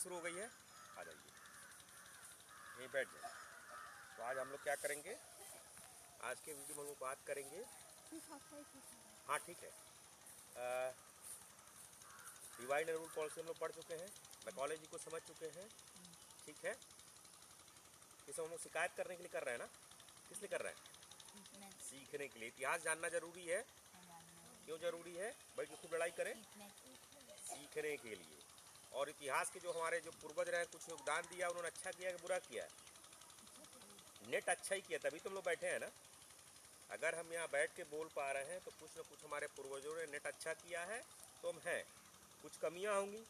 शुरू हो गई है। आ जाइए, यहीं बैठ जाए। तो आज हम लोग क्या करेंगे, आज के वीडियो में हम लोग बात करेंगे। हाँ ठीक है, डिवाइड एंड रूल पॉलिसी हम लोग पढ़ चुके हैं, मैकोलॉजी को समझ चुके हैं। ठीक है, इसे हम लोग शिकायत करने के लिए कर रहे हैं ना, किस लिए कर रहे हैं? सीखने के लिए। इतिहास जानना जरूरी है। क्यों जरूरी है? भाई कि खूब लड़ाई करें, सीखने के लिए। और इतिहास के जो हमारे जो पूर्वज रहे, कुछ योगदान दिया, उन्होंने अच्छा किया कि बुरा किया? नेट अच्छा ही किया, तभी तुम लोग बैठे हैं ना। अगर हम यहाँ बैठ के बोल पा रहे हैं तो कुछ न कुछ हमारे पूर्वजों ने नेट अच्छा किया है, तो हम हैं। कुछ कमियाँ होंगी,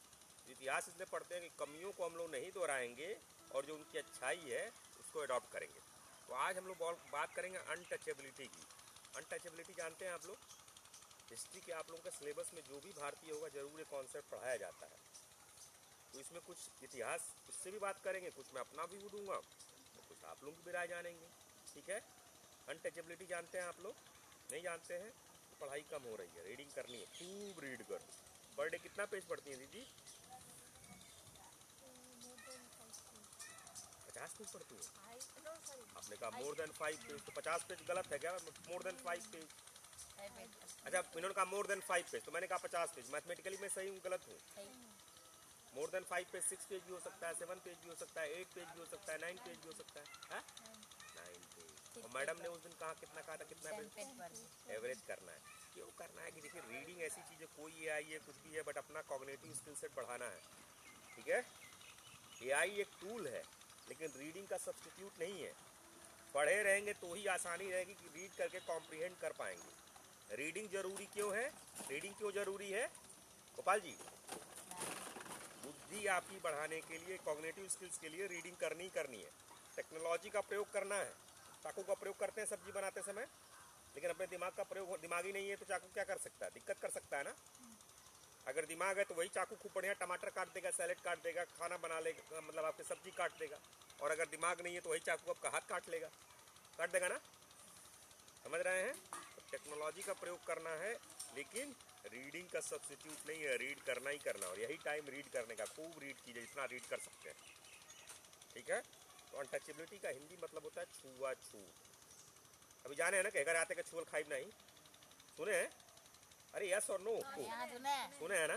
इतिहास इसलिए पढ़ते हैं कि कमियों को हम लोग नहीं दोहराएंगे और जो उनकी अच्छाई है उसको अडॉप्ट करेंगे। तो आज हम लोग बात करेंगे अनटचेबिलिटी की। अनटचेबिलिटी जानते हैं आप लोग? हिस्ट्री के आप लोगों के सिलेबस में जो भी भारतीय होगा जरूर ये कॉन्सेप्ट पढ़ाया जाता है। तो इसमें कुछ इतिहास उससे भी बात करेंगे, कुछ मैं अपना भी दूंगा, तो कुछ आप लोग की भी राय जानेंगे। ठीक है, अनटचेबिलिटी जानते हैं आप लोग? नहीं जानते हैं तो पढ़ाई कम हो रही है, रीडिंग करनी है, खूब रीड कर। पर डे कितना पेज पढ़ती हैं दीदी? 50 पेज पढ़ती हैं? आपने कहा मोर देन 5 पेज, तो 50 पेज गलत है क्या? More than 5 page. अच्छा, इन्होंने कहा मोर देन 5 पेज, तो मैंने कहा 50 पेज। मैथमेटिकली मैं सही हूँ गलत हूँ? मोर देन 5 पेज 6 पेज भी हो सकता है, 7 पेज भी हो सकता है, 8 पेज भी हो सकता है, 9 पेज भी हो सकता है? 9 पेज। और मैडम ने उस दिन कहा, कितना कहा था, कितना पेज एवरेज करना है? क्यों करना है कि देखिए, रीडिंग ऐसी चीज़ है, कोई AI है कुछ भी है, बट अपना कॉग्निटिव स्किल सेट बढ़ाना है। ठीक है, AI एक टूल है, लेकिन रीडिंग का सब्स्टिट्यूट नहीं है। पढ़े रहेंगे तो ही आसानी रहेगी कि रीड करके कॉम्प्रिहेंड कर पाएंगे। रीडिंग जरूरी क्यों है? रीडिंग क्यों जरूरी है गोपाल जी? बुद्धि आपकी बढ़ाने के लिए, कॉग्निटिव स्किल्स के लिए रीडिंग करनी ही करनी है। टेक्नोलॉजी का प्रयोग करना है। चाकू का प्रयोग करते हैं सब्जी बनाते समय, लेकिन अपने दिमाग का प्रयोग, दिमाग ही नहीं है तो चाकू क्या कर सकता है? दिक्कत कर सकता है ना। अगर दिमाग है तो वही चाकू खूब बढ़िया टमाटर काट देगा, सैलेड काट देगा, खाना बना लेगा, मतलब आपकी सब्जी काट देगा। और अगर दिमाग नहीं है तो वही चाकू आपका हाथ काट लेगा, काट देगा ना। समझ रहे हैं? तो टेक्नोलॉजी का प्रयोग करना है, लेकिन रीडिंग का सब्स्टिट्यूट नहीं है। रीड करना ही करना, और यही टाइम रीड करने का। खूब रीड कीजिए, जितना रीड कर सकते हैं। ठीक है, तो अनटचेबिलिटी का हिंदी मतलब होता है छुआछूत। अभी जाने हैं ना कि घर आते के छुअल खाइब नहीं, सुने हैं? अरे यस और नो, सुने हैं ना?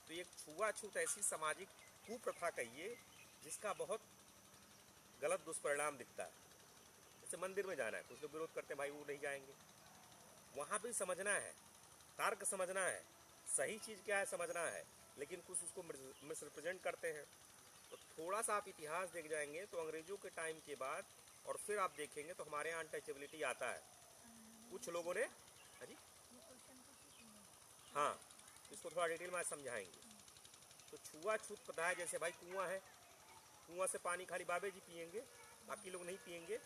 तो ये छुआछूत ऐसी सामाजिक कुप्रथा कहिए जिसका बहुत गलत दुष्परिणाम दिखता है। जैसे मंदिर में जाना है, कुछ लोग विरोध करते हैं, भाई वो नहीं जाएंगे। वहाँ भी समझना है, तर्क समझना है, सही चीज़ क्या है समझना है, लेकिन कुछ उसको मिसरिप्रेजेंट करते हैं। तो थोड़ा सा आप इतिहास देख जाएंगे तो अंग्रेजों के टाइम के बाद, और फिर आप देखेंगे तो हमारे यहाँ अनटचेबिलिटी आता है। कुछ लोगों ने, हाँ जी, हाँ, इसको थोड़ा डिटेल में आज समझाएंगे। तो छुआछूत प्रथा है, जैसे भाई कुआं है, कुआं से पानी खाली बाबे जी पियेंगे, बाकी लोग नहीं पियेंगे।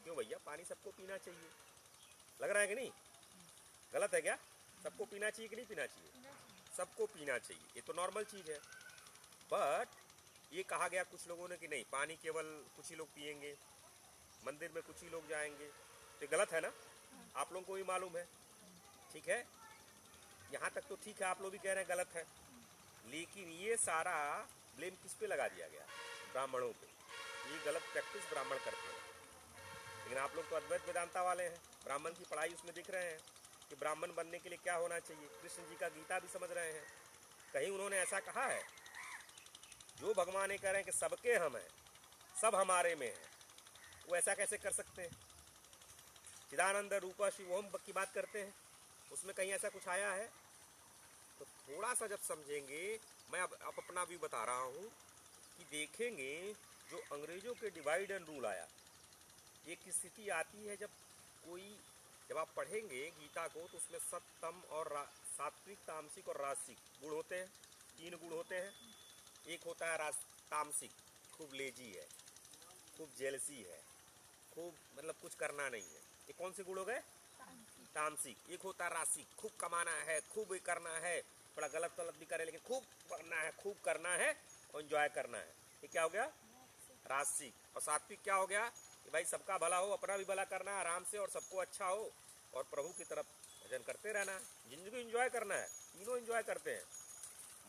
क्यों भैया? पानी सबको पीना चाहिए। लग रहा है कि नहीं? गलत है क्या? सबको पीना चाहिए कि नहीं पीना चाहिए? सबको पीना चाहिए, ये तो नॉर्मल चीज़ है। बट ये कहा गया कुछ लोगों ने कि नहीं, पानी केवल कुछ ही लोग पियेंगे, मंदिर में कुछ ही लोग जाएंगे। तो गलत है ना, आप लोगों को भी मालूम है। ठीक है, यहाँ तक तो ठीक है, आप लोग भी कह रहे हैं गलत है, लेकिन ये सारा ब्लेम किस पे लगा दिया गया? ब्राह्मणों पे। ये गलत प्रैक्टिस ब्राह्मण करते हैं। लेकिन आप लोग तो अद्वैत वेदांता वाले हैं, ब्राह्मण की पढ़ाई उसमें दिख रहे हैं कि ब्राह्मण बनने के लिए क्या होना चाहिए। कृष्ण जी का गीता भी समझ रहे हैं, कहीं उन्होंने ऐसा कहा है? जो भगवान ये कह रहे हैं कि सबके हम हैं, सब हमारे में है, वो ऐसा कैसे कर सकते हैं? चिदानंद रूपा शिवोम की बात करते हैं, उसमें कहीं ऐसा कुछ आया है? तो थोड़ा सा जब समझेंगे, मैं अब अपना भी बता रहा हूँ कि देखेंगे जो अंग्रेजों के डिवाइड एंड रूल आया, एक स्थिति आती है जब आप पढ़ेंगे गीता को तो उसमें सत्तम और सात्विक, तामसिक और राजसिक गुण होते हैं। 3 गुण होते हैं। एक होता है तामसिक, खूब लेजी है, खूब जेलसी है, खूब मतलब कुछ करना नहीं है। ये कौन से गुण हो गए? तामसिक। एक होता है राजसिक, खूब कमाना है, खूब करना है, थोड़ा गलत तलत भी करे लेकिन खूब करना है, खूब करना है और एंजॉय करना है। ये क्या हो गया? राजसिक। और सात्विक क्या हो गया? कि भाई सबका भला हो, अपना भी भला करना है आराम से, और सबको अच्छा हो, और प्रभु की तरफ भजन करते रहना है, जिंदगी एंजॉय करना है। तीनों एंजॉय करते हैं।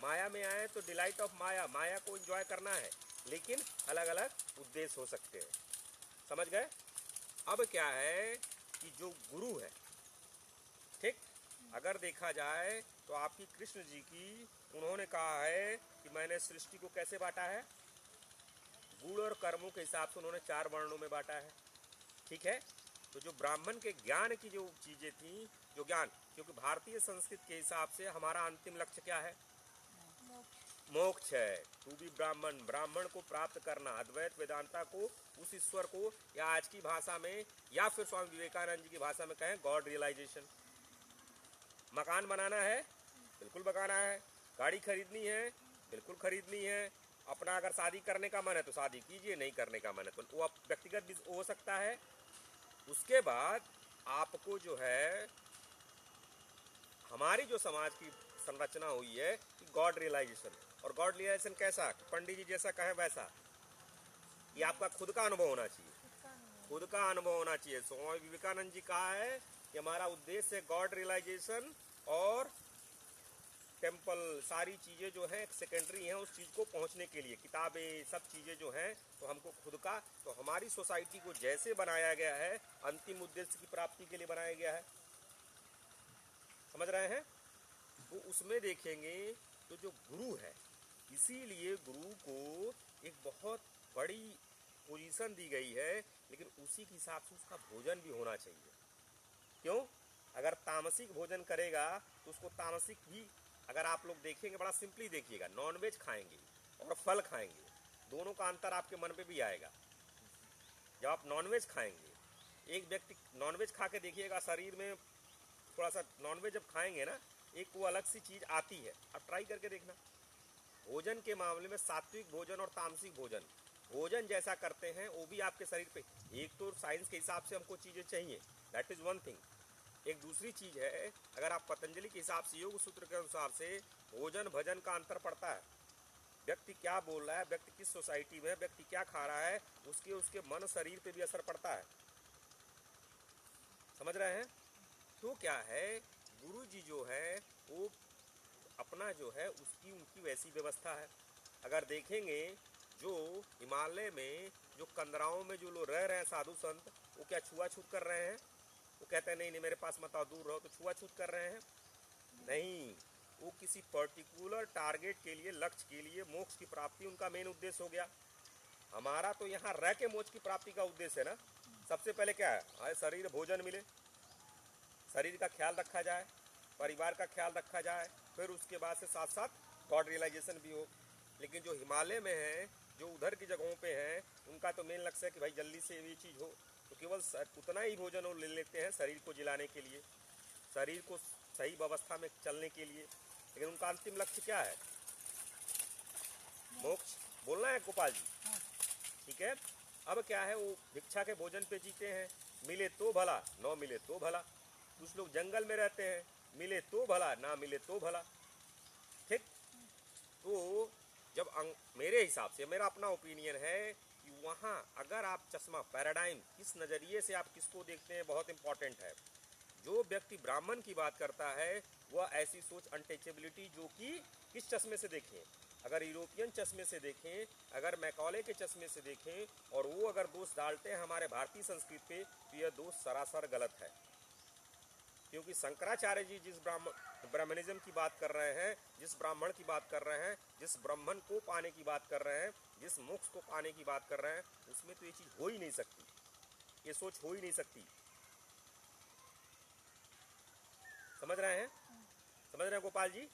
माया में आए तो डिलाइट ऑफ माया, माया को एंजॉय करना है, लेकिन अलग अलग उद्देश्य हो सकते हैं। समझ गए? अब क्या है कि जो गुरु है, ठीक, अगर देखा जाए तो आपकी कृष्ण जी की, उन्होंने कहा है कि मैंने सृष्टि को कैसे बांटा है, गुण और कर्मों के हिसाब से उन्होंने 4 वर्णों में बांटा है। ठीक है? तो जो ब्राह्मण के ज्ञान की जो चीजें थी, जो ज्ञान, क्योंकि भारतीय संस्कृति के हिसाब से हमारा अंतिम लक्ष्य क्या है? मोक्ष है। तू भी ब्राह्मण, ब्राह्मण को प्राप्त करना, अद्वैत वेदांता को, उस ईश्वर को, या आज की भाषा में या फिर स्वामी विवेकानंद जी की भाषा में कहें गॉड रियलाइजेशन। मकान बनाना है, बिल्कुल बनाना है। गाड़ी खरीदनी है, बिल्कुल खरीदनी है। अपना अगर शादी करने का मन है तो शादी कीजिए, नहीं करने का मन है तो वो आप व्यक्तिगत भी हो सकता है। उसके बाद आपको जो है, हमारी जो समाज की संरचना हुई है कि गॉड रियलाइजेशन, और गॉड रियलाइजेशन कैसा, पंडित जी जैसा कहें वैसा, ये आपका खुद का अनुभव होना चाहिए, खुद का अनुभव होना चाहिए। स्वामी विवेकानंद जी कहा है कि हमारा उद्देश्य है गॉड रियलाइजेशन, और टेम्पल सारी चीज़ें जो हैं सेकेंडरी हैं उस चीज़ को पहुंचने के लिए, किताबें सब चीज़ें जो हैं तो हमको खुद का, तो हमारी सोसाइटी को जैसे बनाया गया है अंतिम उद्देश्य की प्राप्ति के लिए बनाया गया है। समझ रहे हैं? तो उसमें देखेंगे तो जो गुरु है, इसीलिए गुरु को एक बहुत बड़ी पोजीशन दी गई है, लेकिन उसी के हिसाब से उसका भोजन भी होना चाहिए। क्यों? अगर तामसिक भोजन करेगा तो उसको तामसिक भी, अगर आप लोग देखेंगे, बड़ा सिंपली देखिएगा, नॉनवेज खाएंगे और फल खाएंगे, दोनों का अंतर आपके मन पे भी आएगा। जब आप नॉनवेज खाएंगे, एक व्यक्ति नॉनवेज खा के देखिएगा, शरीर में थोड़ा सा नॉनवेज जब खाएंगे ना, एक वो अलग सी चीज़ आती है, आप ट्राई करके देखना। भोजन के मामले में सात्विक भोजन और तामसिक भोजन, भोजन जैसा करते हैं वो भी आपके शरीर पे, एक तो साइंस के हिसाब से हमको चीज़ें चाहिए, दैट इज़ वन थिंग। एक दूसरी चीज़ है, अगर आप पतंजलि के हिसाब से, योग सूत्र के अनुसार से भोजन भजन का अंतर पड़ता है। व्यक्ति क्या बोल रहा है, व्यक्ति किस सोसाइटी में, व्यक्ति क्या खा रहा है, उसके मन शरीर पे भी असर पड़ता है। समझ रहे हैं? तो क्या है, गुरु जी जो है वो अपना जो है उनकी वैसी व्यवस्था है। अगर देखेंगे जो हिमालय में, जो कंदराओं में जो लोग रह रहे हैं साधु संत, वो क्या छुआछूत कर रहे हैं? वो कहते हैं नहीं नहीं मेरे पास मत आओ, दूर रहो, तो छुआछूत कर रहे हैं? नहीं, वो किसी पर्टिकुलर टारगेट के लिए, लक्ष्य के लिए, मोक्ष की प्राप्ति उनका मेन उद्देश्य हो गया। हमारा तो यहाँ रह के मोक्ष की प्राप्ति का उद्देश्य है ना। सबसे पहले क्या है, हमारे शरीर भोजन मिले, शरीर का ख्याल रखा जाए, परिवार का ख्याल रखा जाए, फिर उसके बाद से साथ साथ गॉड रियलाइजेशन भी हो। लेकिन जो हिमालय में है, जो उधर की जगहों पे हैं, उनका तो मेन लक्ष्य है कि भाई जल्दी से ये चीज़ हो, तो केवल उतना ही भोजन वो ले लेते हैं शरीर को जिलाने के लिए, शरीर को सही व्यवस्था में चलने के लिए। लेकिन उनका अंतिम लक्ष्य क्या है? मोक्ष। बोलना है गोपाल जी? ठीक है। अब क्या है, वो भिक्षा के भोजन पे जीते हैं, मिले तो भला, न मिले तो भला। कुछ लोग जंगल में रहते हैं, मिले तो भला, ना मिले तो भला। ठीक। तो जब मेरे हिसाब से, मेरा अपना ओपिनियन है कि वहाँ अगर आप चश्मा, पैराडाइम, किस नज़रिए से आप किसको देखते हैं बहुत इंपॉर्टेंट है। जो व्यक्ति ब्राह्मण की बात करता है वह ऐसी सोच, अनटचेबिलिटी, जो कि किस चश्मे से देखें, अगर यूरोपियन चश्मे से देखें, अगर मैकॉले के चश्मे से देखें, और वो अगर दोष डालते हैं हमारे भारतीय संस्कृति पे, तो यह दोष सरासर गलत है। क्योंकि शंकराचार्य जी जिस ब्राह्मणिज्म की बात कर रहे हैं, जिस ब्राह्मण की बात कर रहे हैं, जिस ब्राह्मण को पाने की बात कर रहे हैं, जिस मोक्ष को पाने की बात कर रहे हैं, उसमें तो ये चीज़ हो ही नहीं सकती, ये सोच हो ही नहीं सकती। समझ रहे हैं? समझ रहे हैं गोपाल जी?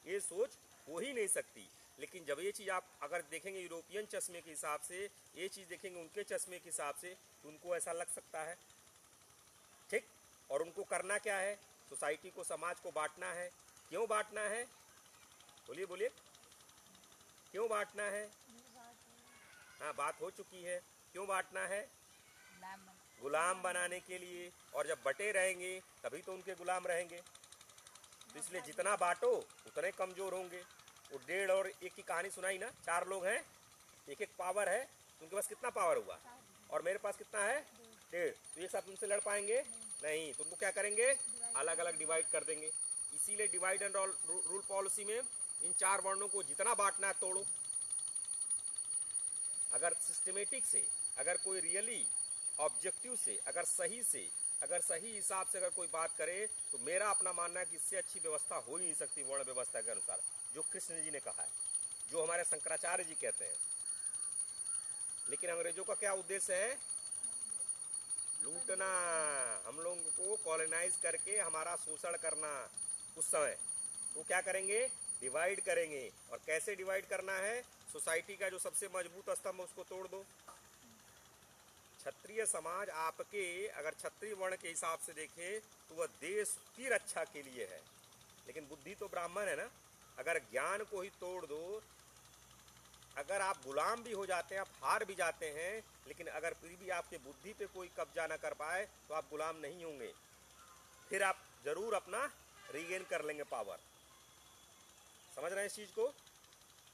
ये सोच हो ही नहीं सकती। लेकिन जब ये चीज़ आप अगर देखेंगे यूरोपियन चश्मे के हिसाब से, ये चीज़ देखेंगे उनके चश्मे के हिसाब से, तो उनको ऐसा लग सकता है। ठीक। और उनको करना क्या है? सोसाइटी को, समाज को बांटना है। क्यों बांटना है? बोलिए बोलिए, क्यों बांटना है? हाँ, बात हो चुकी है। क्यों बांटना है? गुलाम बनाने के लिए। और जब बटे रहेंगे तभी तो उनके गुलाम रहेंगे। तो इसलिए जितना बांटो उतने कमजोर होंगे। वो 1.5 और 1 की कहानी सुनाई ना, 4 लोग हैं, एक पावर है, उनके पास कितना पावर हुआ, और मेरे पास कितना है? 1.5। तो एक साथ उनसे लड़ पाएंगे नहीं, तो उनको क्या करेंगे? अलग अलग डिवाइड कर देंगे। इसीलिए डिवाइड एंड रूल पॉलिसी में इन 4 वर्णों को जितना बांटना है तोड़ो। अगर सिस्टमेटिक से, अगर कोई रियली ऑब्जेक्टिव से, अगर सही हिसाब से अगर कोई बात करे, तो मेरा अपना मानना है कि इससे अच्छी व्यवस्था हो ही नहीं सकती वर्ण व्यवस्था के अनुसार, जो कृष्ण जी ने कहा है, जो हमारे शंकराचार्य जी कहते हैं। लेकिन अंग्रेजों का क्या उद्देश्य है? लूटना, हम लोगों को कॉलोनाइज करके हमारा शोषण करना। उस समय वो क्या करेंगे? डिवाइड करेंगे। और कैसे डिवाइड करना है? सोसाइटी का जो सबसे मजबूत स्तंभ उसको तोड़ दो। क्षत्रिय समाज आपके अगर क्षत्रिय वर्ण के हिसाब से देखे तो वह देश की रक्षा के लिए है, लेकिन बुद्धि तो ब्राह्मण है ना। अगर ज्ञान को ही तोड़ दो, अगर आप गुलाम भी हो जाते हैं, आप हार भी जाते हैं, लेकिन अगर फिर भी आपके बुद्धि पे कोई कब्जा ना कर पाए तो आप गुलाम नहीं होंगे, फिर आप जरूर अपना रीगेन कर लेंगे पावर। समझ रहे हैं इस चीज को?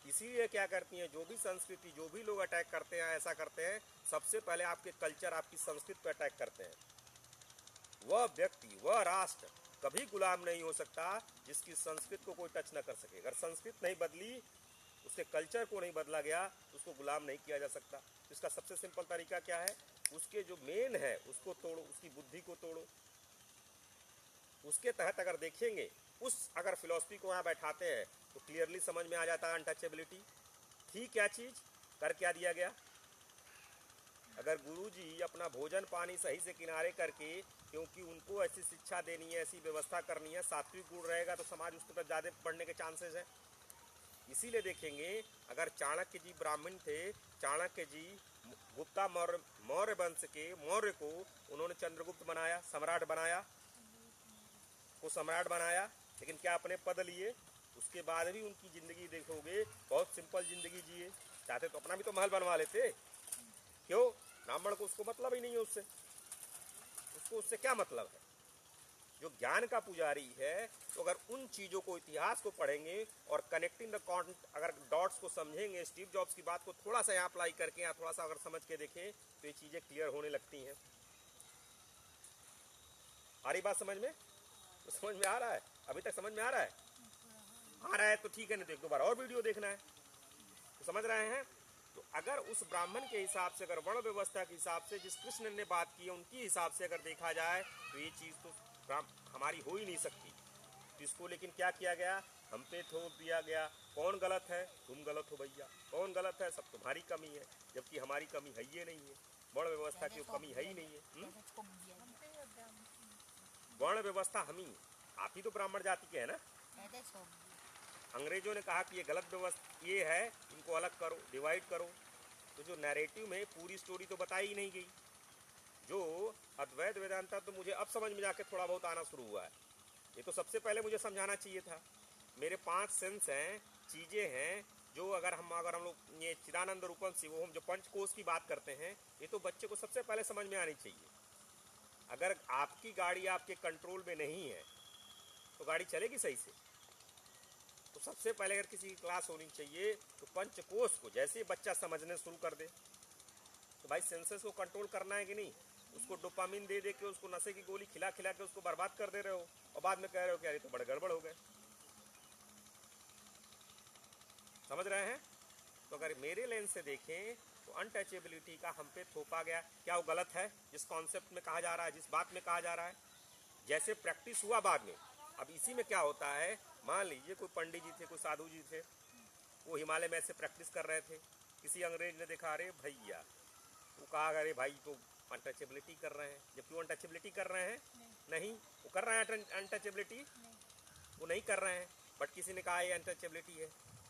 इसीलिए क्या करती हैं जो भी संस्कृति, जो भी लोग अटैक करते हैं, ऐसा करते हैं, सबसे पहले आपके कल्चर, आपकी संस्कृति पर अटैक करते हैं। वह व्यक्ति, वह राष्ट्र कभी गुलाम नहीं हो सकता जिसकी संस्कृति को कोई टच ना कर सके। अगर संस्कृति नहीं बदली, उसके कल्चर को नहीं बदला गया, तो उसको गुलाम नहीं किया जा सकता। इसका सबसे सिंपल तरीका क्या है? उसके जो मेन है उसको तोड़ो, उसकी बुद्धि को तोड़ो। उसके तहत अगर देखेंगे, उस अगर फिलॉसफी को यहाँ बैठाते हैं तो क्लियरली समझ में आ जाता है अनटचेबिलिटी थी क्या चीज, कर क्या दिया गया। अगर गुरुजी अपना भोजन पानी सही से किनारे करके, क्योंकि उनको ऐसी शिक्षा देनी है, ऐसी व्यवस्था करनी है, सात्विक गुण रहेगा तो समाज उस पर ज़्यादा बढ़ने के चांसेस हैं। इसीलिए देखेंगे अगर चाणक्य जी ब्राह्मण थे, चाणक्य जी गुप्ता मौर्य वंश के मौर्य को उन्होंने चंद्रगुप्त बनाया, सम्राट बनाया, को सम्राट बनाया, लेकिन क्या अपने पद लिए? उसके बाद भी उनकी जिंदगी देखोगे बहुत सिंपल जिंदगी जिए। चाहते तो अपना भी तो महल बनवा लेते, क्यों? ब्राह्मण को उसको मतलब ही नहीं है, उसको उससे क्या मतलब है? जो ज्ञान का पुजारी है, तो अगर उन चीज़ों को, इतिहास को पढ़ेंगे और कनेक्टिंग द अगर डॉट्स को समझेंगे, स्टीव जॉब्स की बात को थोड़ा सा यहाँ अप्लाई करके या थोड़ा सा अगर समझ के देखें तो ये चीज़ें क्लियर होने लगती हैं। आ रही बात समझ में? तो समझ में आ रहा है? अभी तक समझ में आ रहा है? आ रहा है तो ठीक है, नहीं तो एक दो बार और वीडियो देखना है। तो समझ रहे हैं? तो अगर उस ब्राह्मण के हिसाब से, अगर वर्ण व्यवस्था के हिसाब से जिस कृष्ण ने बात की है उनकी हिसाब से अगर देखा जाए तो ये चीज़ तो हमारी हो ही नहीं सकती। तो इसको लेकिन क्या किया गया? हम पे थोप दिया गया। कौन गलत है? तुम गलत हो भैया। कौन गलत है? सब तुम्हारी कमी है, जबकि हमारी कमी है ही नहीं है। वर्ण व्यवस्था की कमी है ही नहीं है। वर्ण व्यवस्था हम ही, आप ही तो ब्राह्मण जाति के है ना। अंग्रेजों ने कहा कि ये गलत व्यवस्था, ये है, इनको अलग करो, डिवाइड करो। तो जो नैरेटिव में पूरी स्टोरी तो बताई ही नहीं गई। जो अद्वैत वेदांता तो मुझे अब समझ में जाके थोड़ा बहुत आना शुरू हुआ है। ये तो सबसे पहले मुझे समझाना चाहिए था। मेरे 5 सेंस हैं, चीज़ें हैं, जो अगर हम लोग ये चिदानंद रूपम शिव, हम जो पंचकोश की बात करते हैं, ये तो बच्चे को सबसे पहले समझ में आनी चाहिए। अगर आपकी गाड़ी आपके कंट्रोल में नहीं है तो गाड़ी चलेगी सही से? तो सबसे पहले अगर किसी की क्लास होनी चाहिए तो पंचकोश को जैसे ही बच्चा समझने शुरू कर दे, तो भाई सेंसेस को कंट्रोल करना है कि नहीं? उसको डोपामिन दे दे के, उसको नशे की गोली खिला खिला के उसको बर्बाद कर दे रहे हो, और बाद में कह रहे हो कि यार ये तो बड़े गड़बड़ हो गए। समझ रहे हैं? तो अगर मेरे लेंस से देखें तो अनटचेबिलिटी का हम पे थोपा गया, क्या वो गलत है? जिस कॉन्सेप्ट में कहा जा रहा है, जिस बात में कहा जा रहा है, जैसे प्रैक्टिस हुआ बाद में। अब इसी में क्या होता है, मान लीजिए कोई पंडित जी थे, कोई साधु जी थे, वो हिमालय में ऐसे प्रैक्टिस कर रहे थे। किसी अंग्रेज ने देखा, अरे भैया, वो कहा अरे भाई तो अनटचेबिलिटी कर रहे हैं, जबकि वो अनटचेबिलिटी कर रहे हैं नहीं, वो कर रहे हैं अनटचेबिलिटी, वो नहीं कर रहे हैं, बट किसी ने कहा ये अनटचेबिलिटी है।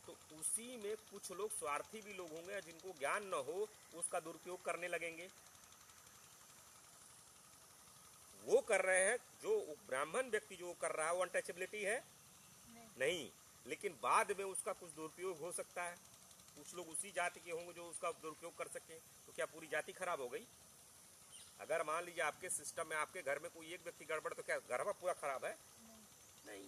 तो उसी में कुछ लोग स्वार्थी भी लोग होंगे, जिनको ज्ञान न हो उसका दुरुपयोग करने लगेंगे। वो कर रहे हैं, जो ब्राह्मण व्यक्ति जो कर रहा है वो अनटचेबिलिटी है नहीं, लेकिन बाद में उसका कुछ दुरुपयोग हो सकता है। कुछ लोग उसी जाति के होंगे जो उसका दुरुपयोग कर सके, तो क्या पूरी जाति खराब हो गई? अगर मान लीजिए आपके सिस्टम में, आपके घर में कोई एक व्यक्ति गड़बड़, तो क्या घर में पूरा खराब है? नहीं।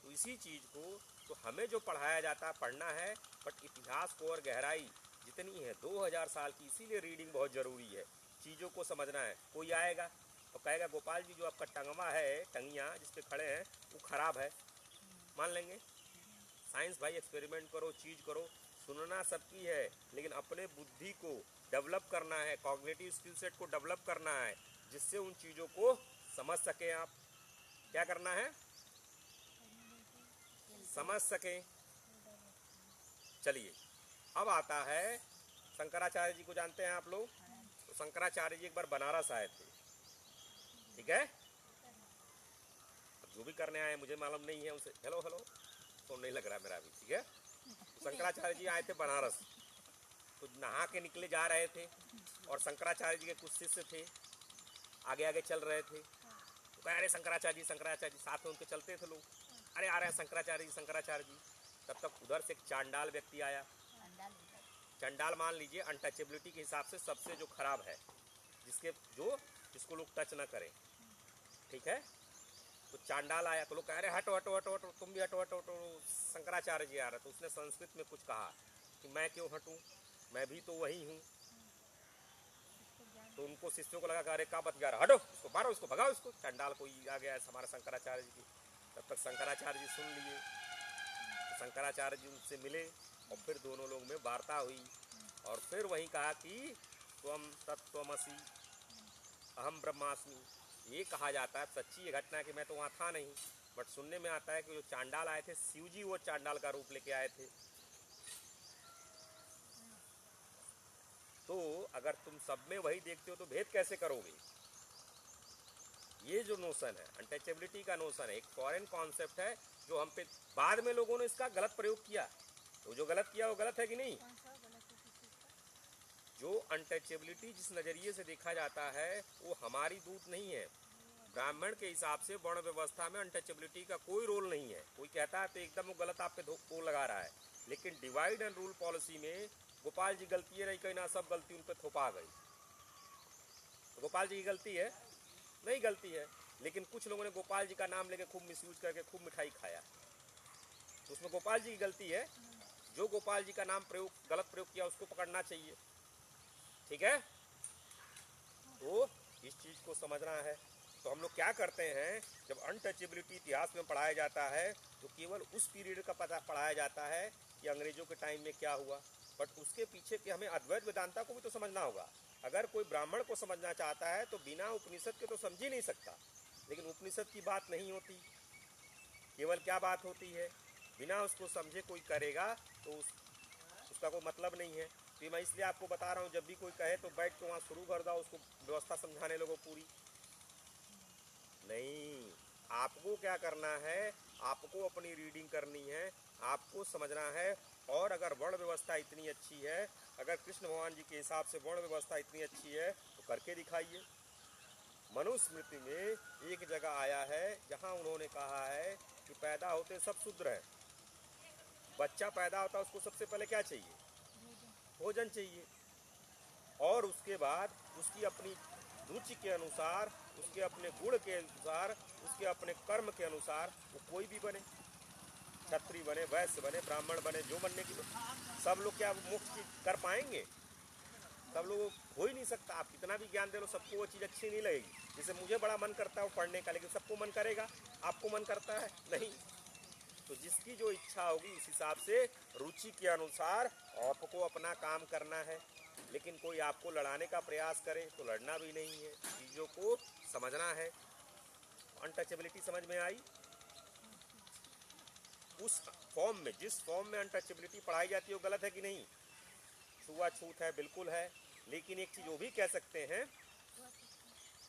तो इसी चीज़ को तो हमें जो पढ़ाया जाता है, पढ़ना है, बट इतिहास को और गहराई जितनी है 2000 साल की, इसीलिए रीडिंग बहुत ज़रूरी है। चीज़ों को समझना है। कोई आएगा और कहेगा गोपाल जी जो आपका टंगमा है, टंगिया जिस पे खड़े हैं वो खराब है, मान लेंगे? साइंस भाई एक्सपेरिमेंट करो, चीज करो, सुनना सबकी है, लेकिन अपने बुद्धि को डेवलप करना है, कॉग्निटिव स्किल सेट को डेवलप करना है, जिससे उन चीज़ों को समझ सकें आप। क्या करना है? समझ सकें। चलिए, अब आता है शंकराचार्य जी को जानते हैं आप लोग? तो शंकराचार्य जी एक बार बनारस आए थे, ठीक है? जो भी करने आए मुझे मालूम नहीं है उसे, हेलो हेलो तो नहीं लग रहा मेरा अभी, ठीक है? तो शंकराचार्य जी आए थे बनारस, तो नहा के निकले जा रहे थे और शंकराचार्य जी के कुछ शिष्य थे, आगे आगे चल रहे थे। तो कह रहे शंकराचार्य जी, साथ में उनके चलते थे लोग, अरे आ रहे हैं शंकराचार्य जी। तब तक उधर से एक चांडाल व्यक्ति आया। चंडाल मान लीजिए अनटचेबिलिटी के हिसाब से सबसे जो खराब है, जिसको लोग टच ना करें, ठीक है? तो चांडाल आया तो लोग कह रहे हटो हटो हटो हटो, तुम भी हटो हटो हटो। शंकराचार्य जी आ रहे तो उसने संस्कृत में कुछ कहा कि मैं क्यों हटूं, मैं भी तो वही हूँ। तो उनको शिष्यों को लगा, अरे का बतिया रहा, हटो इसको, मारो इसको, भगाओ इसको। चांडाल को आ गया हमारा शंकराचार्य जी की। तब तक शंकराचार्य जी सुन लिए, तो शंकराचार्य जी उनसे मिले और फिर दोनों लोग में वार्ता हुई और फिर वही कहा कि त्वम तत्त्वमसि अहम ब्रह्मास्मि। ये कहा जाता है, सच्ची ये घटना है कि मैं तो वहाँ था नहीं, बट सुनने में आता है कि जो चांडाल आए थे, शिव जी वो चांडाल का रूप लेके आए थे। तो अगर तुम सब में वही देखते हो तो भेद कैसे करोगे? ये जो नोशन है, अनटचेबिलिटी का नोशन है, एक फॉरेन कॉन्सेप्ट है जो हम पे बाद में लोगों ने इसका गलत प्रयोग किया। तो जो गलत किया वो गलत है कि नहीं? जो अनटचेबिलिटी जिस नज़रिए से देखा जाता है वो हमारी दूत नहीं है। ब्राह्मण के हिसाब से वर्ण व्यवस्था में अनटचेबिलिटी का कोई रोल नहीं है। कोई कहता है तो एकदम वो गलत आप पे वो लगा रहा है, लेकिन डिवाइड एंड रूल पॉलिसी में गोपाल जी गलती है नहीं, कहीं ना सब गलती उन पर थोपा गई। तो गोपाल जी की गलती है नहीं? गलती है, लेकिन कुछ लोगों ने गोपाल जी का नाम लेके खूब मिसयूज करके खूब मिठाई खाया, तो उसमें गोपाल जी की गलती है। जो गोपाल जी का नाम गलत प्रयोग किया उसको पकड़ना चाहिए, ठीक है? तो इस चीज को समझना है। तो हम लोग क्या करते हैं, जब अनटचेबिलिटी इतिहास में पढ़ाया जाता है तो केवल उस पीरियड का पता पढ़ाया जाता है कि अंग्रेजों के टाइम में क्या हुआ, बट उसके पीछे कि हमें अद्वैत वेदांता को भी तो समझना होगा। अगर कोई ब्राह्मण को समझना चाहता है तो बिना उपनिषद के तो समझ ही नहीं सकता, लेकिन उपनिषद की बात नहीं होती, केवल क्या बात होती है, बिना उसको समझे कोई करेगा तो उसका कोई मतलब नहीं है। तो मैं इसलिए आपको बता रहा हूँ, जब भी कोई कहे तो बैठ के वहाँ शुरू कर दो, उसको व्यवस्था समझाने लोगों पूरी नहीं। आपको क्या करना है, आपको अपनी रीडिंग करनी है, आपको समझना है। और अगर वर्ण व्यवस्था इतनी अच्छी है, अगर कृष्ण भगवान जी के हिसाब से वर्ण व्यवस्था इतनी अच्छी है तो करके दिखाइए। मनुस्मृति में एक जगह आया है जहां उन्होंने कहा है कि पैदा होते सब शूद्र हैं। बच्चा पैदा होता उसको सबसे पहले क्या चाहिए? भोजन चाहिए, और उसके बाद उसकी अपनी रुचि के अनुसार, उसके अपने गुण के अनुसार, उसके अपने कर्म के अनुसार वो कोई भी बने, क्षत्रिय बने, वैश्य बने, ब्राह्मण बने, जो बनने की। सब लोग क्या मुक्त कर पाएंगे? सब लोग हो ही नहीं सकता। आप कितना भी ज्ञान दे लो, सबको वो चीज़ अच्छी नहीं लगेगी। जैसे मुझे बड़ा मन करता है वो पढ़ने का, लेकिन सबको मन करेगा? आपको मन करता है? नहीं। तो जिसकी जो इच्छा होगी उस हिसाब से रुचि के अनुसार आपको अपना काम करना है। लेकिन कोई आपको लड़ाने का प्रयास करे तो लड़ना भी नहीं है, चीज़ों को समझना है। अनटचेबिलिटी समझ में आई? उस फॉर्म में, जिस फॉर्म में अनटचेबिलिटी पढ़ाई जाती है वो गलत है कि नहीं? छुआछूत है, बिल्कुल है। लेकिन एक चीज़ वो भी कह सकते हैं,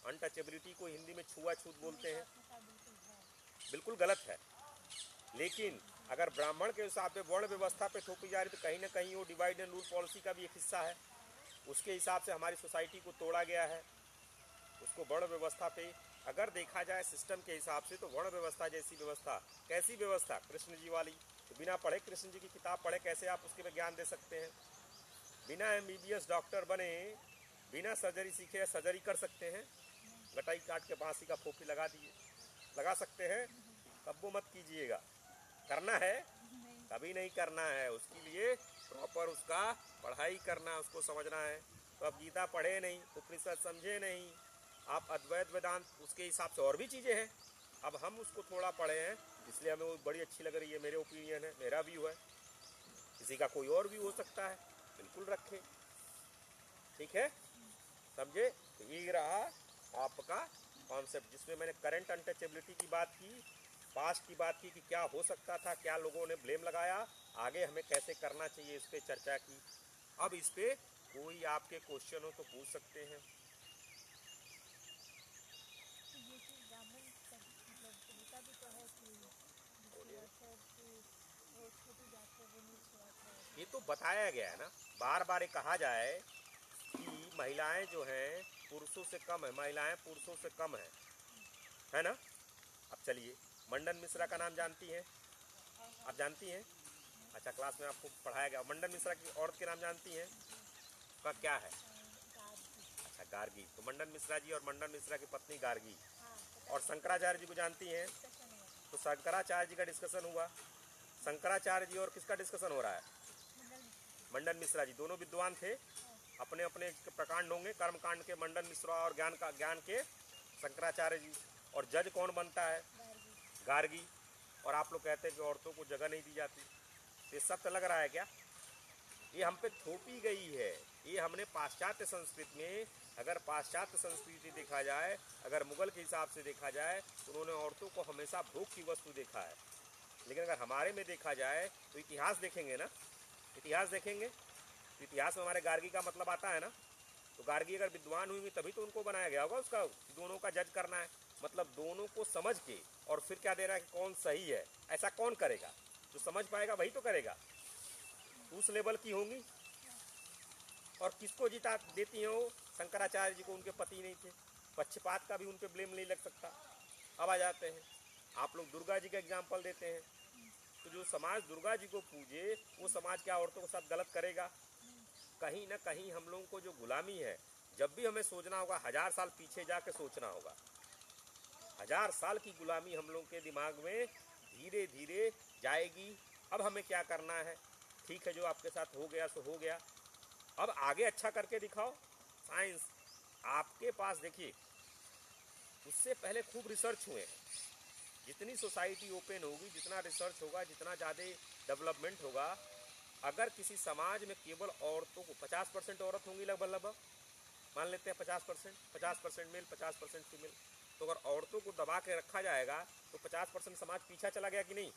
अनटचेबिलिटी को हिंदी में छुआछूत बोलते हैं, बिल्कुल गलत है। लेकिन अगर ब्राह्मण के हिसाब से वर्ण व्यवस्था पे थोपी जा रही तो कहीं ना कहीं वो डिवाइड एंड रूल पॉलिसी का भी एक हिस्सा है। उसके हिसाब से हमारी सोसाइटी को तोड़ा गया है। उसको वर्ण व्यवस्था पे अगर देखा जाए सिस्टम के हिसाब से, तो वर्ण व्यवस्था जैसी व्यवस्था, कैसी व्यवस्था? कृष्ण जी वाली। तो बिना पढ़े, कृष्ण जी की किताब पढ़े कैसे आप उसके में ज्ञान दे सकते हैं? बिना MBBS डॉक्टर बने, बिना सर्जरी सीखे सर्जरी कर सकते हैं? गटाई काट के बांसी का फोफी लगा दिए, लगा सकते हैं? कब्बो मत कीजिएगा। करना है? कभी नहीं करना है। उसके लिए प्रॉपर उसका पढ़ाई करना, उसको समझना है। तो अब गीता पढ़े नहीं, उपनिषद समझे नहीं, आप अद्वैत वेदांत उसके हिसाब से और भी चीज़ें हैं, अब हम उसको थोड़ा पढ़े हैं इसलिए हमें वो बड़ी अच्छी लग रही है। मेरे ओपिनियन है, मेरा व्यू है, किसी का कोई और व्यू हो सकता है, बिल्कुल रखे, ठीक है, समझे। तो ये रहा आपका कॉन्सेप्ट, जिसमें मैंने करंट अनटचेबिलिटी की बात की, पास्ट की बात की कि क्या हो सकता था, क्या लोगों ने ब्लेम लगाया, आगे हमें कैसे करना चाहिए, इस पर चर्चा की। अब इस पर कोई आपके क्वेश्चन हो तो पूछ सकते हैं। ये तो बताया गया है ना, बार बार कहा जाए कि महिलाएं जो हैं पुरुषों से कम है, महिलाएं पुरुषों से कम है ना। अब चलिए, मंडन मिश्रा का नाम जानती हैं, आप जानती हैं? अच्छा, क्लास में आपको पढ़ाया गया। मंडन मिश्रा की औरत के नाम जानती हैं? का क्या है? अच्छा, गार्गी। तो मंडन मिश्रा जी और मंडन मिश्रा की पत्नी गार्गी। और शंकराचार्य जी को जानती हैं? तो शंकराचार्य जी का डिस्कशन हुआ। शंकराचार्य जी और किसका डिस्कशन हो रहा है? मंडन मिश्रा जी। दोनों विद्वान थे, अपने अपने प्रकांड होंगे, कर्म कांड के मंडन मिश्रा और ज्ञान के शंकराचार्य जी। और जज कौन बनता है? गार्गी। और आप लोग कहते हैं कि औरतों को जगह नहीं दी जाती। ये सत्य लग रहा है क्या? ये हम पे थोपी गई है। ये हमने पाश्चात्य संस्कृति में, अगर पाश्चात्य संस्कृति देखा जाए, अगर मुगल के हिसाब से देखा जाए, तो उन्होंने औरतों को हमेशा भोग की वस्तु देखा है। लेकिन अगर हमारे में देखा जाए तो इतिहास देखेंगे ना, इतिहास देखेंगे तो इतिहास में हमारे गार्गी का मतलब आता है ना। तो गार्गी अगर विद्वान हुई तभी तो उनको बनाया गया होगा, उसका दोनों का जज करना है। मतलब दोनों को समझ के और फिर क्या देना है कि कौन सही है। ऐसा कौन करेगा? जो समझ पाएगा वही तो करेगा। उस लेवल की होंगी। और किसको जीता देती हैं वो? शंकराचार्य जी को उनके पति नहीं थे। पक्षपात का भी उन पर ब्लेम नहीं लग सकता। अब आ जाते हैं, आप लोग दुर्गा जी का एग्जाम्पल देते हैं। तो जो समाज दुर्गा जी को पूजे, वो समाज क्या औरतों के साथ गलत करेगा? कहीं ना कहीं हम लोगों को जो गुलामी है, जब भी हमें सोचना होगा 1000 साल पीछे जाके सोचना होगा। 1000 साल की गुलामी हम लोगों के दिमाग में धीरे धीरे जाएगी। अब हमें क्या करना है? ठीक है, जो आपके साथ हो गया सो हो गया, अब आगे अच्छा करके दिखाओ। साइंस आपके पास, देखिए उससे पहले खूब रिसर्च हुए हैं। जितनी सोसाइटी ओपन होगी, जितना रिसर्च होगा, जितना ज़्यादा डेवलपमेंट होगा, अगर किसी समाज में केवल औरतों को 50% औरत होंगी लगभग, मान लेते हैं 50% मेल 50% फीमेल, तो अगर औरतों को दबा के रखा जाएगा तो 50% समाज पीछा चला गया कि नहीं?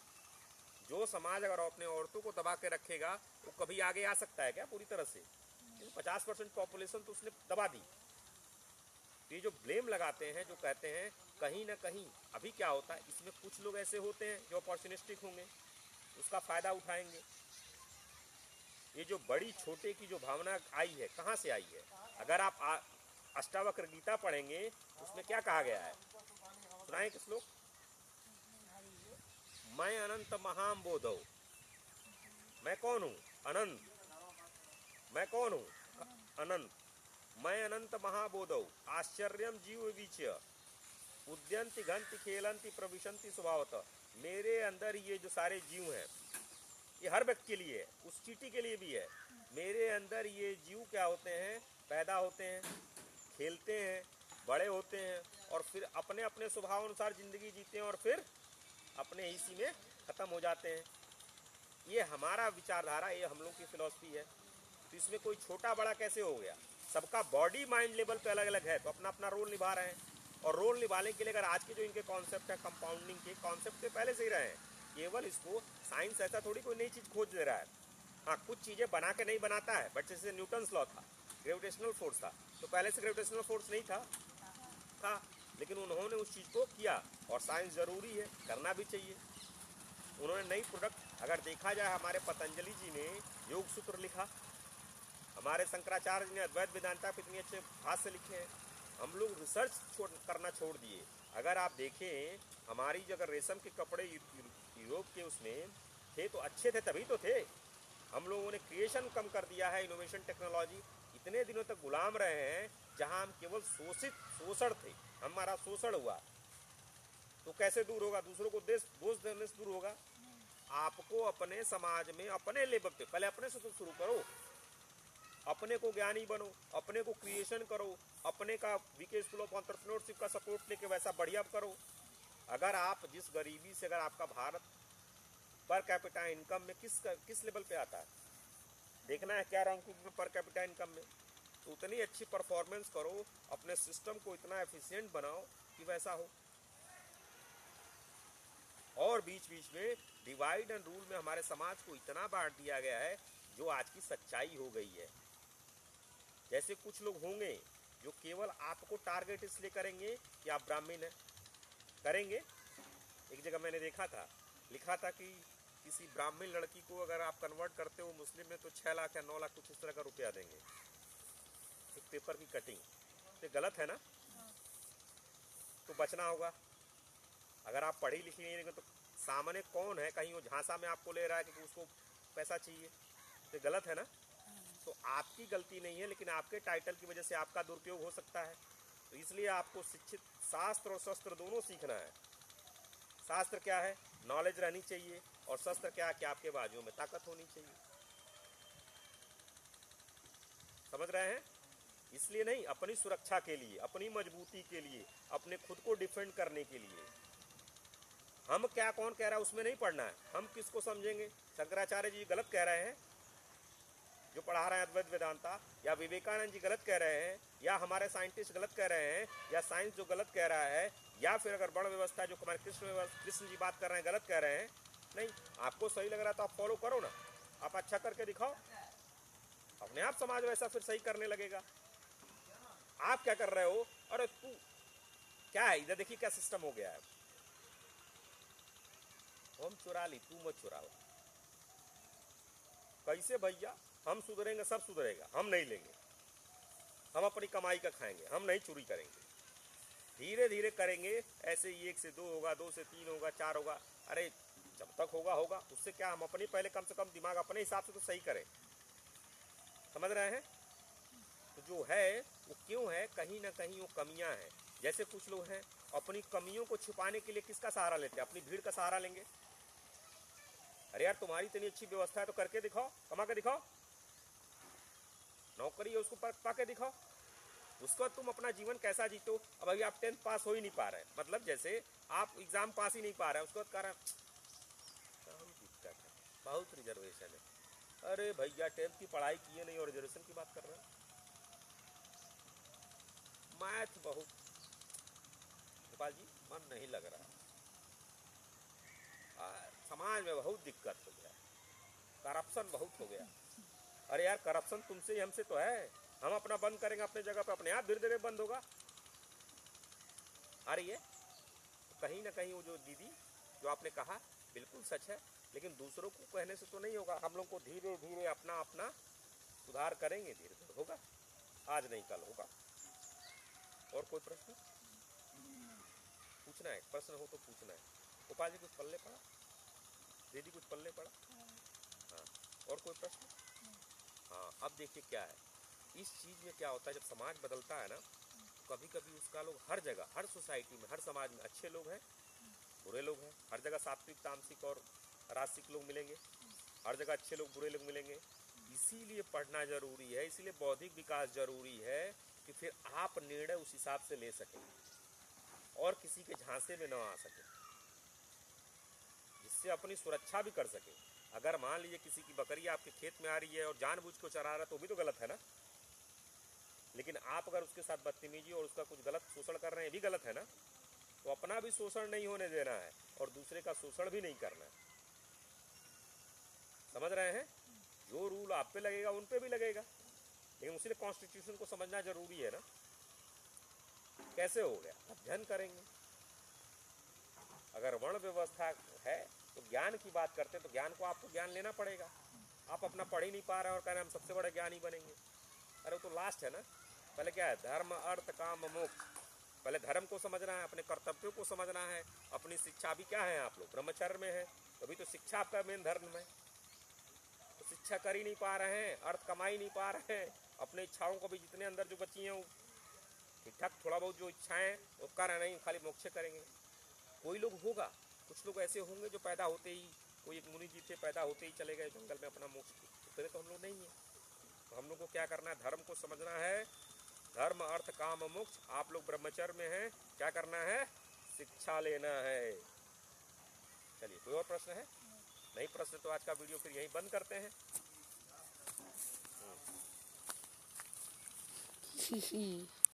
जो समाज अगर अपने औरतों को दबा के रखेगा वो कभी आगे आ सकता है क्या पूरी तरह से? 50% पॉपुलेशन तो उसने दबा दी। ये जो ब्लेम लगाते हैं, जो कहते हैं, कहीं ना कहीं अभी क्या होता है, इसमें कुछ लोग ऐसे होते हैं जो अपॉर्चुनिस्टिक होंगे, उसका फायदा उठाएंगे। ये जो बड़ी छोटे की जो भावना आई है, कहाँ से आई है? अगर आप अष्टावक्र गीता पढ़ेंगे, उसमें क्या कहा गया है? सुनाए किस लोग? मैं अनंत महाम बोधो। मैं कौन हूँ? अनंत। मैं कौन हूँ? अनंत। मैं अनंत महाबोधौ आश्चर्यम जीव विचय उद्यंति घंति खेलंति प्रविशंति स्वभावतः। मेरे अंदर ये जो सारे जीव हैं, ये हर व्यक्ति के लिए है, उस चींटी के लिए भी है। मेरे अंदर ये जीव क्या होते हैं? पैदा होते हैं, खेलते हैं, बड़े होते हैं, और फिर अपने अपने स्वभाव अनुसार जिंदगी जीते हैं, और फिर अपने इसी में ख़त्म हो जाते हैं। ये हमारा विचारधारा, ये हम लोग की फिलॉसफी है। तो इसमें कोई छोटा बड़ा कैसे हो गया? सबका बॉडी माइंड लेवल पे अलग अलग है, तो अपना अपना रोल निभा रहे हैं। और रोल निभाने के लिए अगर आज के जो इनके कॉन्सेप्ट है, कंपाउंडिंग के कॉन्सेप्ट से पहले से ही रहे हैं। केवल इसको साइंस ऐसा थोड़ी कोई नई चीज़ खोज दे रहा है। हाँ, कुछ चीज़ें बना के नहीं बनाता है, बट जैसे न्यूटन्स लॉ था, ग्रेविटेशनल फोर्स था, तो पहले से ग्रेविटेशनल फोर्स नहीं था, लेकिन उन्होंने उस चीज़ को किया। और साइंस ज़रूरी है, करना भी चाहिए। उन्होंने नई प्रोडक्ट, अगर देखा जाए, हमारे पतंजलि जी ने योग सूत्र लिखा, हमारे शंकराचार्य ने अद्वैत वेदांता पे इतने अच्छे भाष्य लिखे हैं। हम लोग रिसर्च करना छोड़ दिए। अगर आप देखें, हमारी जो अगर रेशम के कपड़े यूरोप के उसमें थे तो अच्छे थे, तभी तो थे। हम लोगों ने क्रिएशन कम कर दिया है, इनोवेशन टेक्नोलॉजी। इतने दिनों तक गुलाम रहे हैं जहां हम केवल शोषण थे, हमारा शोषण हुआ। तो कैसे दूर होगा? दूसरों को दोष देने से दूर होगा? आपको अपने समाज में अपने लेवल पे पहले अपने से तो शुरू करो। अपने को ज्ञानी बनो, अपने को क्रिएशन करो, अपने का वीके स्कूल ऑफ एंटरप्रेन्योरशिप का सपोर्ट लेके वैसा बढ़िया करो। अगर आप जिस गरीबी से, अगर आपका भारत पर कैपिटा इनकम में किस लेवल पे आता है, देखना है क्या रैंकिंग में पर कैपिटा इनकम में, तो उतनी अच्छी परफॉर्मेंस करो, अपने सिस्टम को इतना एफिशिएंट बनाओ कि वैसा हो। और बीच बीच में डिवाइड एंड रूल में हमारे समाज को इतना बांट दिया गया है जो आज की सच्चाई हो गई है। जैसे कुछ लोग होंगे जो केवल आपको टारगेट इसलिए करेंगे कि आप ब्राह्मण हैं, करेंगे। एक जगह मैंने देखा था, लिखा था कि किसी ब्राह्मण लड़की को अगर आप कन्वर्ट करते हो मुस्लिम में तो 6 लाख या 9 लाख कुछ इस तरह का रुपया देंगे, एक पेपर की कटिंग। तो गलत है ना, तो बचना होगा। अगर आप पढ़ी लिखी नहीं रहेंगे तो सामने कौन है, कहीं वो झांसा में आपको ले रहा है कि उसको पैसा चाहिए, तो गलत है ना। तो आपकी गलती नहीं है, लेकिन आपके टाइटल की वजह से आपका दुरुपयोग हो सकता है। तो इसलिए आपको शिक्षित, शास्त्र और शस्त्र दोनों सीखना है। शास्त्र क्या है, नॉलेज रहनी चाहिए, और शस्त्र क्या है कि आपके बाजुओं में ताकत होनी चाहिए। समझ रहे हैं? इसलिए नहीं, अपनी सुरक्षा के लिए, अपनी मजबूती के लिए, अपने खुद को डिफेंड करने के लिए। हम क्या कौन कह रहा है उसमें नहीं पढ़ना है, हम किसको समझेंगे। शंकराचार्य जी गलत कह रहे हैं जो पढ़ा रहे हैं अद्वैत वेदांता, या विवेकानंद जी गलत कह रहे हैं, या हमारे साइंटिस्ट गलत कह रहे हैं, या साइंस जो गलत कह रहा है, या फिर अगर वर्ण व्यवस्था जो हमारे कृष्ण जी बात कर रहे हैं गलत कह रहे हैं। नहीं, आपको सही लग रहा है तो आप फॉलो करो ना, आप अच्छा करके दिखाओ, अपने आप समाज वैसा फिर सही करने लगेगा। आप क्या कर रहे हो, अरे तू क्या है, इधर देखिए क्या सिस्टम हो गया है, हम चुरा ली, तू मत चुराओ। कैसे भैया, हम सुधरेंगे सब सुधरेगा, हम नहीं लेंगे, हम अपनी कमाई का खाएंगे, हम नहीं चोरी करेंगे, धीरे धीरे करेंगे। ऐसे ही 1 से 2 होगा, 2 से 3 होगा, 4 होगा। अरे जब तक होगा होगा, उससे क्या, हम अपनी पहले कम से कम दिमाग अपने हिसाब से तो सही करें। समझ रहे हैं? तो जो है वो क्यों है, कहीं ना कहीं वो कमियां हैं। जैसे कुछ लोग हैं अपनी कमियों को छुपाने के लिए किसका सहारा लेते हैं, अपनी भीड़ का सहारा लेंगे। अरे यार तुम्हारी इतनी अच्छी व्यवस्था है तो करके दिखाओ, कमा के दिखाओ, नौकरी है उसको पा के दिखाओ, उसको तुम अपना जीवन कैसा जीतो। अब अभी आप 10th पास हो ही नहीं पा रहे, मतलब जैसे आप एग्जाम पास ही नहीं पा रहे, उसके बाद कारण बहुत दिक्कत है, बहुत रिजर्वेशन है। अरे भैया 10th की पढ़ाई किए नहीं और रिजर्वेशन की बात कर रहे हैं। मैथ बहुत, गोपाल जी मन नहीं लग रहा, समाज में बहुत दिक्कत हो गया, करप्शन बहुत हो गया। अरे यार करप्शन तुमसे ही हमसे तो है, हम अपना बंद करेंगे अपने जगह पे, अपने आप धीरे धीरे बंद होगा। आ रही है तो कहीं ना कहीं वो जो दीदी जो आपने कहा बिल्कुल सच है, लेकिन दूसरों को कहने से तो नहीं होगा, हम लोग को धीरे धीरे अपना अपना सुधार करेंगे, धीरे धीरे होगा, आज नहीं कल होगा। और कोई प्रश्न पूछना है, प्रश्न हो तो पूछना है। गोपाल जी कुछ पल्ले पड़ा, दीदी कुछ पल्ले पड़ा, हाँ और कोई प्रश्न? हाँ अब देखिए क्या है, इस चीज़ में क्या होता है, जब समाज बदलता है ना, कभी कभी उसका लोग हर जगह, हर सोसाइटी में, हर समाज में अच्छे लोग हैं, बुरे लोग हैं, हर जगह सात्विक तामसिक और रासिक लोग मिलेंगे, हर जगह अच्छे लोग बुरे लोग मिलेंगे। इसीलिए पढ़ना जरूरी है, इसीलिए बौद्धिक विकास जरूरी है कि फिर आप निर्णय उस हिसाब से ले सकें और किसी के झांसे में न आ सके, जिससे अपनी सुरक्षा भी कर सके। अगर मान लीजिए किसी की बकरी आपके खेत में आ रही है और जानबूझ को चरा रहा है तो भी तो गलत है ना, लेकिन आप अगर उसके साथ बदतमीजी और उसका कुछ गलत शोषण कर रहे हैं, भी गलत है ना। तो अपना भी शोषण नहीं होने देना है और दूसरे का शोषण भी नहीं करना है। समझ रहे हैं? जो रूल आप पे लगेगा उन पे भी लगेगा, लेकिन उसीलिए कॉन्स्टिट्यूशन को समझना जरूरी है ना। कैसे हो गया, अध्ययन करेंगे। अगर वर्ण व्यवस्था है तो ज्ञान की बात करते हैं, तो ज्ञान को आपको ज्ञान लेना पड़ेगा। आप अपना पढ़ ही नहीं पा रहे हैं और कह रहे हैं हम सबसे बड़े ज्ञानी बनेंगे। अरे वो तो लास्ट है ना, पहले क्या है, धर्म अर्थ काम मोक्ष। पहले धर्म को समझना है, अपने कर्तव्यों को समझना है, अपनी शिक्षा भी क्या है, आप लोग ब्रह्मचर्य में है, अभी तो शिक्षा आपका मेन धर्म है। तो शिक्षा कर ही नहीं पा रहे हैं, अर्थ कमा ही नहीं पा रहे हैं, अपने इच्छाओं को भी जितने अंदर जो बची हैं ठीक ठाक थोड़ा बहुत जो इच्छाएं वो कर रहे नहीं, खाली मोक्ष करेंगे। कोई लोग होगा, कुछ लोग ऐसे होंगे जो पैदा होते ही, कोई एक मुनि जी थे पैदा होते ही चले गए जंगल में अपना मोक्ष, उतने तो हम लोग नहीं है। तो हम लोग को क्या करना है, धर्म को समझना है, धर्म अर्थ काम मोक्ष। आप लोग ब्रह्मचर्य में हैं, क्या करना है, शिक्षा लेना है। चलिए, कोई और प्रश्न है? नहीं प्रश्न तो आज का वीडियो फिर यहीं बंद करते हैं।